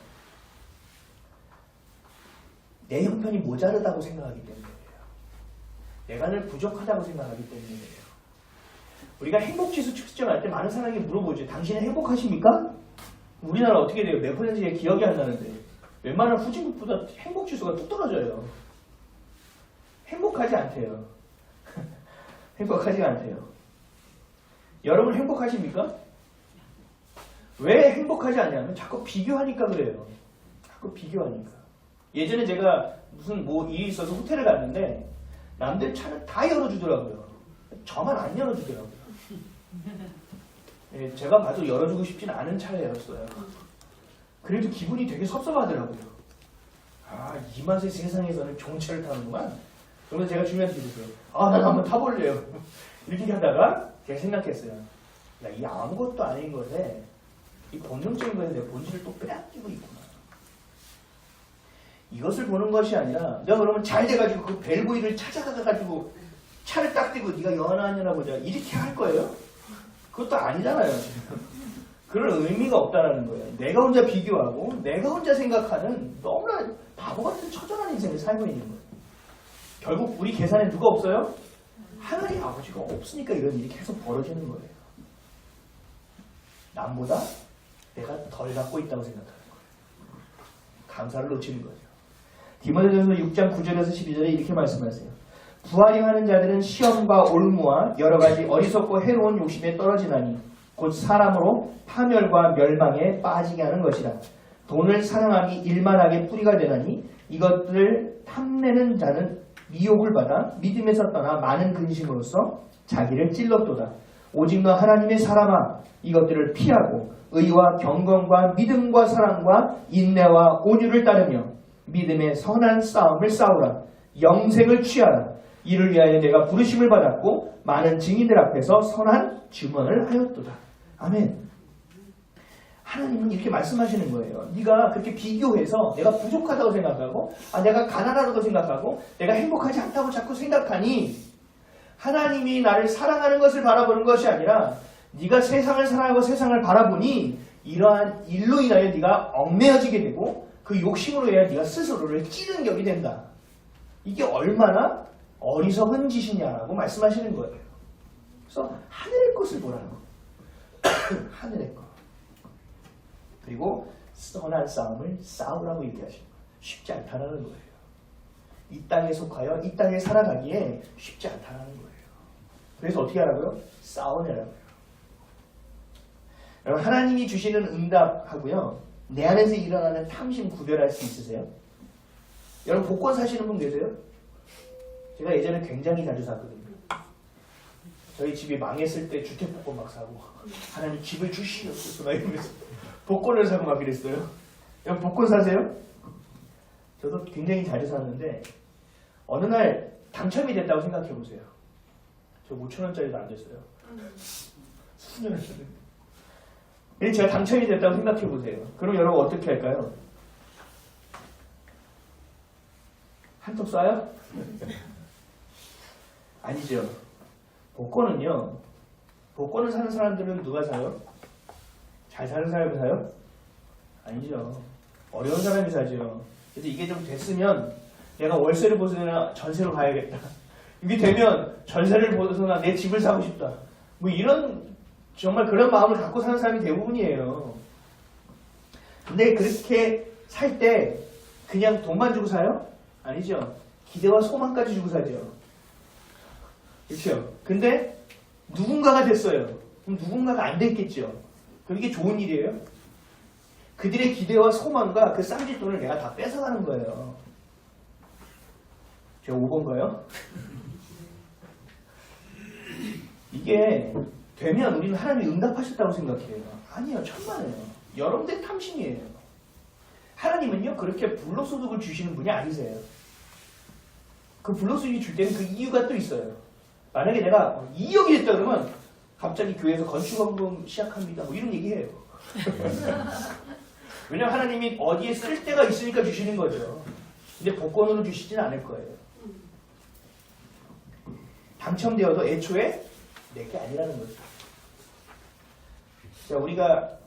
내 형편이 모자르다고 생각하기 때문이에요. 내가 늘 부족하다고 생각하기 때문이에요. 우리가 행복지수 측정할 때 많은 사람이 물어보죠. 당신은 행복하십니까? 우리나라 어떻게 돼요? 몇 %의 기억이 안 나는데 웬만한 후진국보다 행복지수가 뚝 떨어져요. 행복하지 않대요. 행복하지 않대요. 여러분 행복하십니까? 왜 행복하지 않냐면 자꾸 비교하니까 그래요. 자꾸 비교하니까. 예전에 제가 무슨 일이 있어서 호텔을 갔는데 남들 차는 다 열어주더라고요. 저만 안 열어주더라고요. 예, 제가 봐도 열어주고 싶진 않은 차를 열었어요. 그래도 기분이 되게 섭섭하더라고요. 아, 이 맛의 세상에서는 좋은 차를 타는구만. 그러면서 제가 주변에 들었어요. 아, 나도 한번 타볼래요. 이렇게 하다가 제가 생각했어요. 야, 이 아무것도 아닌 것에 이 본능적인 것에 내 본질을 또 빼앗기고 있구나. 이것을 보는 것이 아니라 내가 그러면 잘 돼가지고 그 벨보이를 찾아가가지고 차를 딱 대고 네가 연하냐나 보자 이렇게 할 거예요? 그것도 아니잖아요. 그런 의미가 없다는 거예요. 내가 혼자 비교하고 내가 혼자 생각하는 너무나 바보 같은 처절한 인생을 살고 있는 거예요. 결국 우리 계산에 누가 없어요? 하나님 아버지가 없으니까 이런 일이 계속 벌어지는 거예요. 남보다 내가 덜 갖고 있다고 생각하는 거예요. 감사를 놓치는 거죠. 디모데전서 6장 9절에서 12절에 이렇게 말씀하세요. 부하려 하는 자들은 시험과 올무와 여러 가지 어리석고 해로운 욕심에 떨어지나니 곧 사람으로 파멸과 멸망에 빠지게 하는 것이라. 돈을 사랑하기 일만하게 뿌리가 되나니 이것들을 탐내는 자는 미혹을 받아 믿음에서 떠나 많은 근심으로써 자기를 찔렀도다. 오직 너 하나님의 사람아 이것들을 피하고 의와 경건과 믿음과 사랑과 인내와 온유를 따르며 믿음의 선한 싸움을 싸우라. 영생을 취하라. 이를 위하여 내가 부르심을 받았고 많은 증인들 앞에서 선한 증언을 하였도다. 아멘. 하나님은 이렇게 말씀하시는 거예요. 네가 그렇게 비교해서 내가 부족하다고 생각하고 내가 가난하다고 생각하고 내가 행복하지 않다고 자꾸 생각하니 하나님이 나를 사랑하는 것을 바라보는 것이 아니라 네가 세상을 사랑하고 세상을 바라보니 이러한 일로 인하여 네가 얽매여지게 되고 그 욕심으로 인하여 네가 스스로를 찌르는 격이 된다. 이게 얼마나 어리석은 짓이냐라고 말씀하시는 거예요. 그래서 하늘의 것을 보라고. 하늘의 것. 그리고 선한 싸움을 싸우라고 얘기하시는 거예요. 쉽지 않다는 거예요. 이 땅에 속하여 이 땅에 살아가기에 쉽지 않다는 거예요. 그래서 어떻게 하라고요? 싸워내라고요. 여러분 하나님이 주시는 응답하고요. 내 안에서 일어나는 탐심 구별할 수 있으세요? 여러분 복권 사시는 분 계세요? 제가 예전에 굉장히 자주 샀거든요. 저희 집이 망했을 때 주택복권 막 사고 하나님 집을 주시옵소서 막 이러면서 복권을 사고 막 그랬어요. 여러분 복권 사세요? 저도 굉장히 자주 샀는데 어느 날 당첨이 됐다고 생각해 보세요. 저 5,000원짜리도 안 됐어요. 수년을 썼는데. 근데 제가 당첨이 됐다고 생각해 보세요. 그럼 여러분 어떻게 할까요? 한턱 쏴요? 아니죠. 복권은요. 복권을 사는 사람들은 누가 사요? 잘 사는 사람이 사요? 아니죠. 어려운 사람이 사죠. 그래서 이게 좀 됐으면 내가 월세를 벗어나 전세로 가야겠다. 이게 되면 전세를 벗어나 내 집을 사고 싶다. 뭐 이런 정말 그런 마음을 갖고 사는 사람이 대부분이에요. 근데 그렇게 살 때 그냥 돈만 주고 사요? 아니죠. 기대와 소망까지 주고 사죠. 그렇죠? 근데 누군가가 됐어요. 그럼 누군가가 안 됐겠죠. 그럼 이게 좋은 일이에요? 그들의 기대와 소망과 그 쌈짓돈을 내가 다 뺏어가는 거예요. 제가 5번가요? 이게 되면 우리는 하나님이 응답하셨다고 생각해요. 아니요. 천만에요. 여러분들의 탐심이에요. 하나님은요. 그렇게 불로소득을 주시는 분이 아니세요. 그 불로소득이 줄 때는 그 이유가 또 있어요. 만약에 내가 2억이 됐다 그러면 갑자기 교회에서 건축원금 시작합니다. 뭐 이런 얘기해요. 왜냐면 하나님이 어디에 쓸 데가 있으니까 주시는 거죠. 근데 복권으로 주시진 않을 거예요. 당첨되어도 애초에 내게 아니라는 거죠. 자, 우리가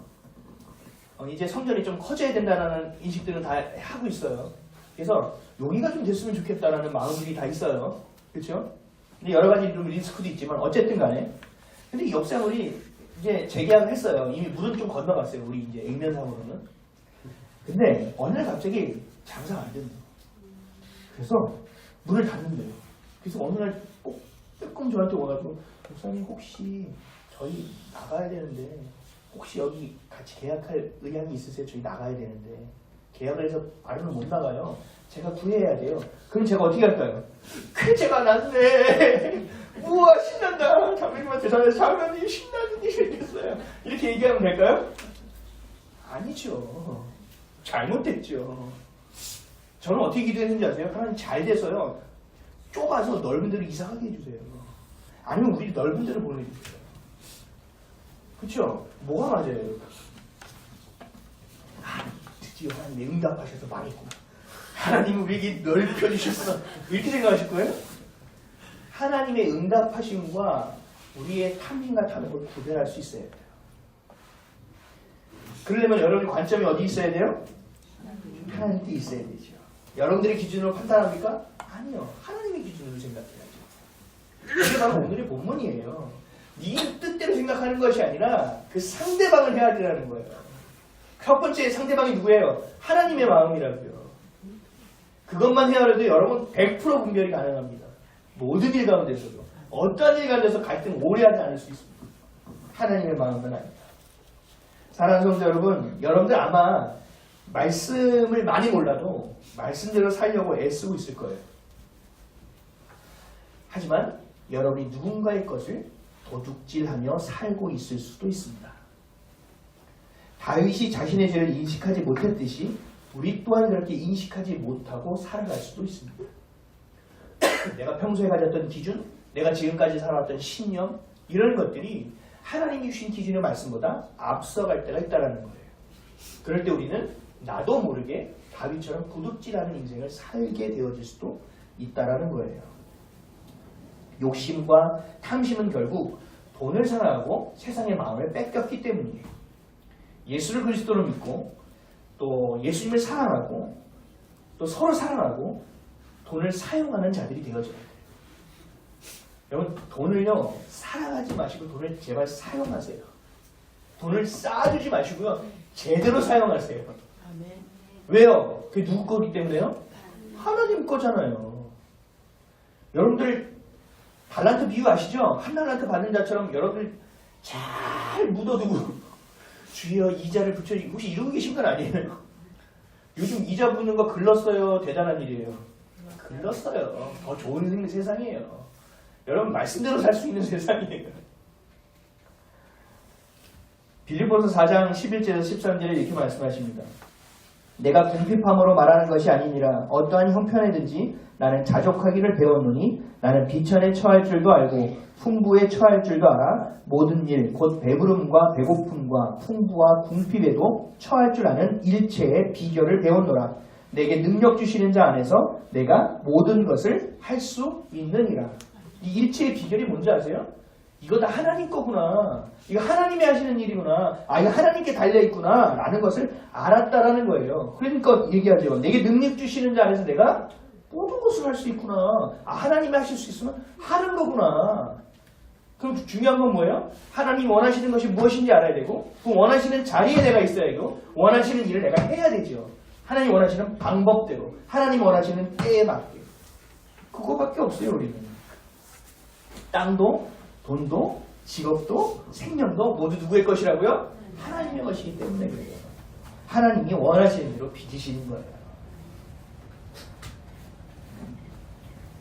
이제 성전이 좀 커져야 된다는 인식들은 다 하고 있어요. 그래서 여기가 좀 됐으면 좋겠다라는 마음들이 다 있어요. 그렇죠? 근데 여러 가지 좀 리스크도 있지만 어쨌든 간에 근데 역사물이 이제 재계약을 했어요. 이미 물은 좀 건너갔어요. 우리 이제 액면상으로는. 근데 어느 날 갑자기 장사가 안 된대요. 그래서 문을 닫는데요. 그래서 어느 날 꼭 조금 저한테 와가지고 목사님 혹시 저희 나가야 되는데 혹시 여기 같이 계약할 의향이 있으세요? 저희 나가야 되는데 계약을 해서 바로는 못 나가요. 제가 구해야 돼요. 그럼 제가 어떻게 할까요? 쾌재가 났네. 우와 신난다. 장로님한테 전해서 장로님 신나는 일이 생겼어요. 이렇게 얘기하면 될까요? 아니죠. 잘못됐죠. 저는 어떻게 기도했는지 아세요? 하나님 잘 돼서요. 좁아서 넓은 데로 이사하게 해주세요. 아니면 우리 넓은 데로 보내주세요. 그렇죠? 뭐가 맞아요? 드디어 하나님 응답하셔서 망했구나. 하나님은 우리에게 넓혀주셨어. 이렇게 생각하실 거예요? 하나님의 응답하심과 우리의 탐심과 탐욕을 구별할 수 있어야 돼요. 그러려면 여러분의 관점이 어디 있어야 돼요? 하나님께 있어야 되죠. 여러분들의 기준으로 판단합니까? 아니요. 하나님의 기준으로 생각해야죠. 이게 바로 오늘의 본문이에요. 네 뜻대로 생각하는 것이 아니라 그 상대방을 해야 되라는 거예요. 첫 번째 상대방이 누구예요? 하나님의 마음이라고요. 그것만 헤아려도 여러분 100% 분별이 가능합니다. 모든 일 가운데서도 어떤 일 가운데서 갈등 오래 하지 않을 수 있습니다. 하나님의 마음은 아니다. 사랑하는 성도 여러분, 여러분들 아마 말씀을 많이 몰라도 말씀대로 살려고 애쓰고 있을 거예요. 하지만 여러분이 누군가의 것을 도둑질하며 살고 있을 수도 있습니다. 다윗이 자신의 죄를 인식하지 못했듯이 우리 또한 그렇게 인식하지 못하고 살아갈 수도 있습니다. 내가 평소에 가졌던 기준, 내가 지금까지 살아왔던 신념, 이런 것들이 하나님이 주신 기준의 말씀보다 앞서갈 때가 있다는 거예요. 그럴 때 우리는 나도 모르게 다윗처럼 도둑질하는 인생을 살게 되어질 수도 있다는 거예요. 욕심과 탐심은 결국 돈을 사랑하고 세상의 마음을 뺏겼기 때문이에요. 예수를 그리스도로 믿고 또 예수님을 사랑하고 또 서로 사랑하고 돈을 사용하는 자들이 되어져야 돼요. 여러분 돈을요 사랑하지 마시고 돈을 제발 사용하세요. 돈을 쌓아주지 마시고요 제대로 사용하세요. 왜요? 그게 누구 거기 때문에요? 하나님 거잖아요. 여러분들 달란트 비유 아시죠? 한 달란트 받는 자처럼 여러분들 잘 묻어두고 주여 이자를 붙여주고 혹시 이러고 계신 건 아니에요? 요즘 이자 붙는 거 글렀어요. 대단한 일이에요. 글렀어요. 더 좋은 세상이에요. 여러분 말씀대로 살 수 있는 세상이에요. 빌립보서 4장 11절에서 13절에 이렇게 말씀하십니다. 내가 궁핍함으로 말하는 것이 아니니라 어떠한 형편에든지 나는 자족하기를 배웠노니 나는 비천에 처할 줄도 알고 풍부에 처할 줄도 알아 모든 일 곧 배부름과 배고픔과 풍부와 궁핍에도 처할 줄 아는 일체의 비결을 배웠노라. 내게 능력 주시는 자 안에서 내가 모든 것을 할 수 있느니라. 이 일체의 비결이 뭔지 아세요? 이거 다 하나님 거구나. 이거 하나님이 하시는 일이구나. 아, 이거 하나님께 달려있구나. 라는 것을 알았다라는 거예요. 그러니까 얘기하죠. 내게 능력 주시는 자 안에서 내가 모든 것을 할 수 있구나. 아, 하나님이 하실 수 있으면 하는 거구나. 그럼 중요한 건 뭐예요? 하나님이 원하시는 것이 무엇인지 알아야 되고 그 원하시는 자리에 내가 있어야 되고 원하시는 일을 내가 해야 되죠. 하나님 원하시는 방법대로 하나님 원하시는 때에 맞게. 그거밖에 없어요. 우리는. 땅도 돈도 직업도 생명도 모두 누구의 것이라고요? 하나님의 것이기 때문에 그래요. 하나님이 원하시는 대로 빚으시는 거예요.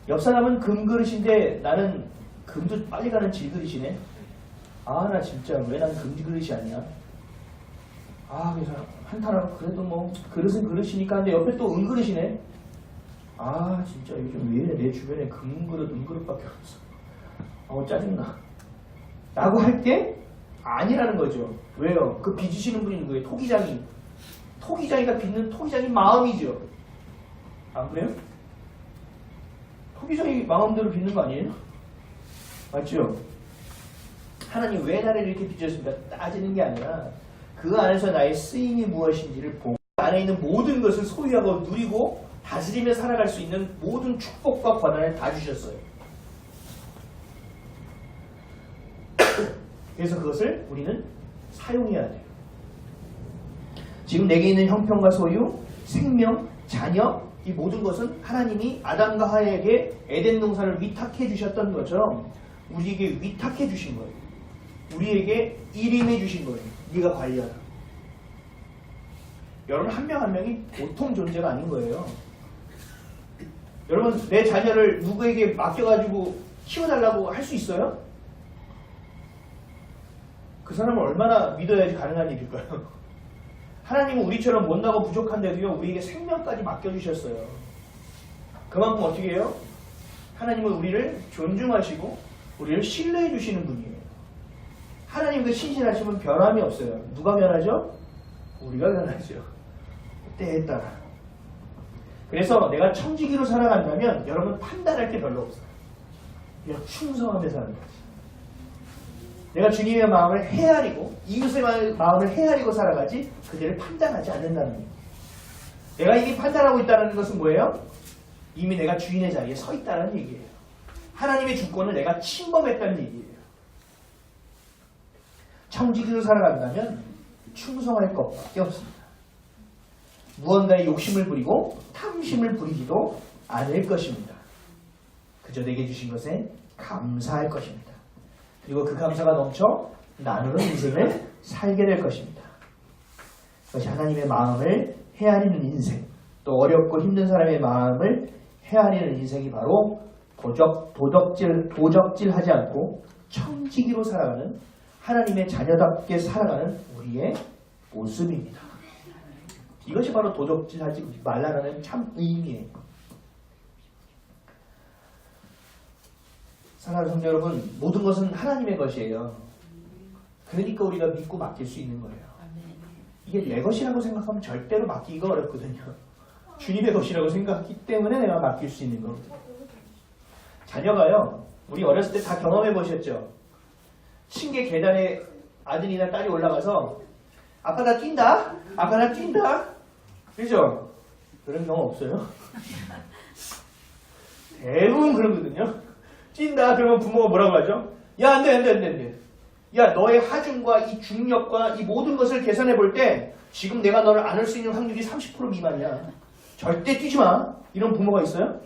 옆 사람은 금그릇인데 나는 금도 빨리 가는 질그릇이네. 아, 나 진짜 왜 난 금그릇이 아니야? 아, 그래서 한타라고 그래도 뭐 그릇은 그릇이니까 근데 옆에 또 은그릇이네. 아, 진짜 요즘 왜 이래 내 주변에 금그릇 은그릇밖에 없어. 짜증나. 라고 할 때 아니라는 거죠. 왜요? 그 빚으시는 분이 누구예요? 토기장이. 토기장이가 빚는 토기장이 마음이죠. 안 그래요? 토기장이 마음대로 빚는 거 아니에요? 맞죠? 하나님 왜 나를 이렇게 빚으셨습니까? 따지는 게 아니라 그 안에서 나의 쓰임이 무엇인지를 보고 그 안에 있는 모든 것을 소유하고 누리고 다스리며 살아갈 수 있는 모든 축복과 권한을 다 주셨어요. 그래서 그것을 우리는 사용해야 돼요. 지금 내게 있는 형편과 소유, 생명, 자녀 이 모든 것은 하나님이 아담과 하와에게 에덴 동산을 위탁해 주셨던 것처럼 우리에게 위탁해 주신 거예요. 우리에게 일임해 주신 거예요. 네가 관리하라. 여러분 한 명 한 명이 보통 존재가 아닌 거예요. 여러분 내 자녀를 누구에게 맡겨가지고 키워달라고 할 수 있어요? 그 사람을 얼마나 믿어야지 가능한 일일까요? 하나님은 우리처럼 못나고 부족한데도요 우리에게 생명까지 맡겨주셨어요. 그만큼 어떻게 해요? 하나님은 우리를 존중하시고 우리를 신뢰해 주시는 분이에요. 하나님 그 신실하심은 변함이 없어요. 누가 변하죠? 우리가 변하죠. 때에 따라. 그래서 내가 청지기로 살아간다면 여러분 판단할 게 별로 없어요. 그냥 충성하며 사는 거지. 내가 주님의 마음을 헤아리고 이웃의 마음을 헤아리고 살아가지 그들을 판단하지 않는다는 거예요. 내가 이미 판단하고 있다는 것은 뭐예요? 이미 내가 주인의 자리에 서 있다는 얘기예요. 하나님의 주권을 내가 침범했다는 얘기예요. 청지기로 살아간다면 충성할 것밖에 없습니다. 무언가에 욕심을 부리고 탐심을 부리지도 않을 것입니다. 그저 내게 주신 것에 감사할 것입니다. 그리고 그 감사가 넘쳐 나누는 인생을 살게 될 것입니다. 그것이 하나님의 마음을 헤아리는 인생, 또 어렵고 힘든 사람의 마음을 헤아리는 인생이 바로 도적질하지 않고 청지기로 살아가는 하나님의 자녀답게 살아가는 우리의 모습입니다. 이것이 바로 도적질하지 말라라는 참 의미예요. 사랑하는 성도 여러분, 모든 것은 하나님의 것이에요. 그러니까 우리가 믿고 맡길 수 있는 거예요. 이게 내 것이라고 생각하면 절대로 맡기기가 어렵거든요. 주님의 것이라고 생각하기 때문에 내가 맡길 수 있는 거거든요. 자녀가요, 우리 어렸을 때 다 경험해 보셨죠? 층계 계단에 아들이나 딸이 올라가서 아빠 나 뛴다? 아빠 나 뛴다? 그죠? 그런 경험 없어요? 대부분 그러거든요. 뛴다 그러면 부모가 뭐라고 하죠? 야 안돼. 야 너의 하중과 이 중력과 이 모든 것을 계산해 볼 때 지금 내가 너를 안을 수 있는 확률이 30% 미만이야. 절대 뛰지 마. 이런 부모가 있어요?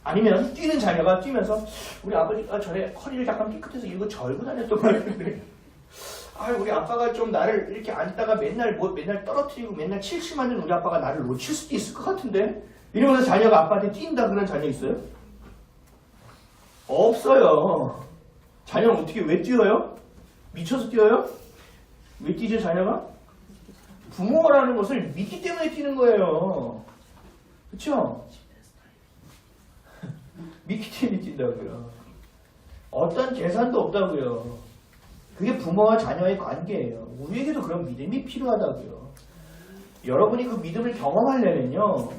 아니면 뛰는 자녀가 뛰면서 우리 아버지가 저래 허리를 약간 삐끗해서 이거 절고 다녔던 말인데 우리 아빠가 좀 나를 이렇게 앉다가 맨날 떨어뜨리고 맨날 칠칠맞는 우리 아빠가 나를 놓칠 수도 있을 것 같은데 이러면서 자녀가 아빠한테 뛴다 그런 자녀 있어요? 없어요. 자녀는 어떻게 왜 뛰어요? 미쳐서 뛰어요? 왜 뛰죠 자녀가? 부모라는 것을 믿기 때문에 뛰는 거예요. 그렇죠? 믿기 때문에 뛴다고요. 어떤 계산도 없다고요. 그게 부모와 자녀의 관계예요. 우리에게도 그런 믿음이 필요하다고요. 여러분이 그 믿음을 경험하려면요.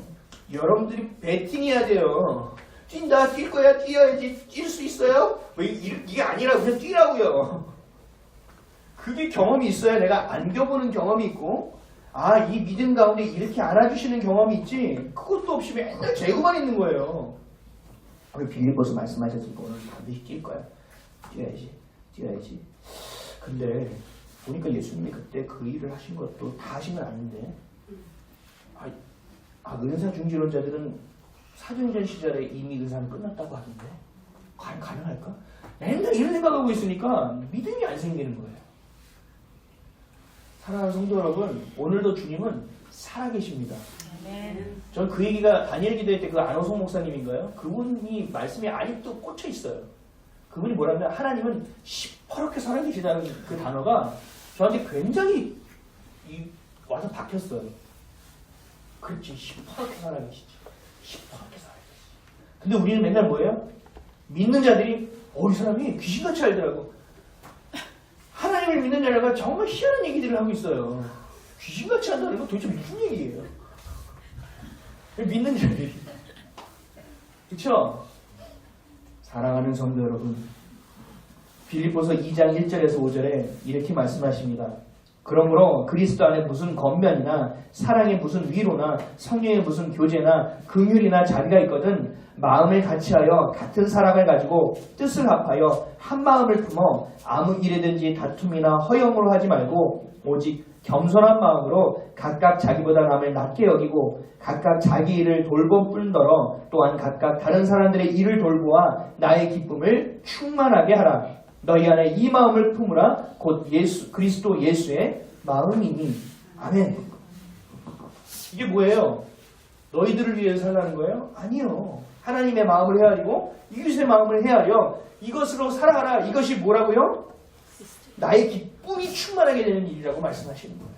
여러분들이 배팅해야 돼요. 뛴다, 뛸 거야, 뛰어야지, 뛸 수 있어요? 이게 아니라 그냥 뛰라고요. 그게 경험이 있어야 내가 안겨보는 경험이 있고, 이 믿음 가운데 이렇게 안아주시는 경험이 있지, 그것도 없이 맨날 재고만 있는 거예요. 빌립보서 말씀하셨으니까 오늘 반드시 뛸 거야. 뛰어야지. 근데, 보니까 예수님이 그때 그 일을 하신 것도 다 하신 건 아닌데, 은사 중지론자들은 사도행전 시절에 이미 의사는 끝났다고 하던데 과연 가능할까? 맨날 이런 생각하고 있으니까 믿음이 안 생기는 거예요. 사랑하는 성도 여러분, 오늘도 주님은 살아계십니다. 전 그 얘기가 다니엘 기도회 때 그 안호성 목사님인가요? 그분이 말씀에 아직도 꽂혀 있어요. 그분이 뭐라면 하나님은 시퍼렇게 살아계시다는 그 단어가 저한테 굉장히 와서 박혔어요. 그렇지, 시퍼렇게 살아계시지. 시퍼렇게 살아계시지. 근데 우리는 맨날 뭐예요? 믿는 자들이 이 사람이 귀신같이 알더라고. 하나님을 믿는 자가 정말 희한한 얘기들을 하고 있어요. 귀신같이 한다는 건 도대체 무슨 얘기예요? 믿는 자들이. 그쵸? 사랑하는 성도 여러분, 빌립보서 2장 1절에서 5절에 이렇게 말씀하십니다. 그러므로 그리스도 안에 무슨 겉면이나 사랑의 무슨 위로나 성령의 무슨 교제나 긍휼이나 자비가 있거든 마음을 같이하여 같은 사랑을 가지고 뜻을 합하여 한 마음을 품어 아무 일에든지 다툼이나 허영으로 하지 말고 오직 겸손한 마음으로 각각 자기보다 남을 낮게 여기고 각각 자기 일을 돌볼 뿐더러 또한 각각 다른 사람들의 일을 돌보아 나의 기쁨을 충만하게 하라. 너희 안에 이 마음을 품으라. 곧 그리스도 예수의 마음이니. 아멘. 이게 뭐예요? 너희들을 위해서 살라는 거예요? 아니요. 하나님의 마음을 헤아리고 이웃의 마음을 헤아려 이것으로 살아가라. 이것이 뭐라고요? 나의 기쁨이 충만하게 되는 일이라고 말씀하시는 거예요.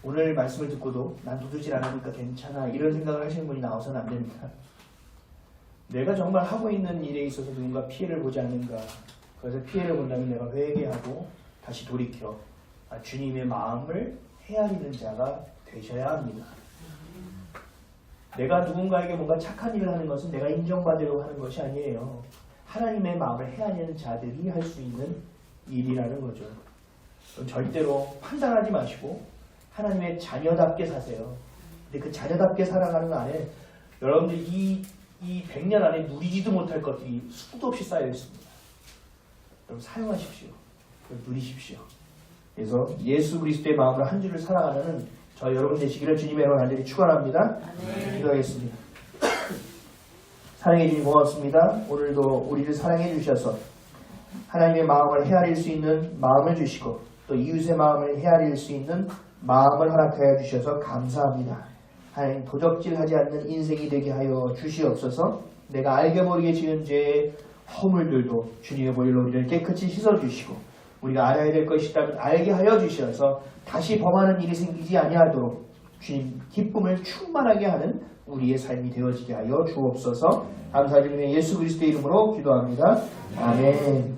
오늘 말씀을 듣고도 난 도둑질 안 하니까 괜찮아 이런 생각을 하시는 분이 나와서는 안 됩니다. 내가 정말 하고 있는 일에 있어서 누군가 피해를 보지 않는가. 그래서 피해를 본다면 내가 회개하고 다시 돌이켜 주님의 마음을 헤아리는 자가 되셔야 합니다. 내가 누군가에게 뭔가 착한 일을 하는 것은 내가 인정받으려고 하는 것이 아니에요. 하나님의 마음을 헤아리는 자들이 할 수 있는 일이라는 거죠. 절대로 판단하지 마시고 하나님의 자녀답게 사세요. 근데 그 자녀답게 살아가는 안에 여러분들 이 100년 안에 누리지도 못할 것들이 수도 없이 쌓여 있습니다. 여러분 사용하십시오. 누리십시오. 그래서 예수 그리스도의 마음으로 한 주를 살아가는 저 여러분 되시기를 주님의 이름으로 간절히 축원합니다. 기도하겠습니다. 사랑해 주님 고맙습니다. 오늘도 우리를 사랑해 주셔서 하나님의 마음을 헤아릴 수 있는 마음을 주시고 또 이웃의 마음을 헤아릴 수 있는 마음을 허락하여 주셔서 감사합니다. 하나님 도적질하지 않는 인생이 되게 하여 주시옵소서. 내가 알게 모르게 지은 죄의 허물들도 주님의 보혈로 우리를 깨끗이 씻어주시고 우리가 알아야 될 것이 있다면 알게 하여 주셔서 다시 범하는 일이 생기지 아니하도록 주님 기쁨을 충만하게 하는 우리의 삶이 되어지게 하여 주옵소서. 감사드리며 예수 그리스도의 이름으로 기도합니다. 아멘.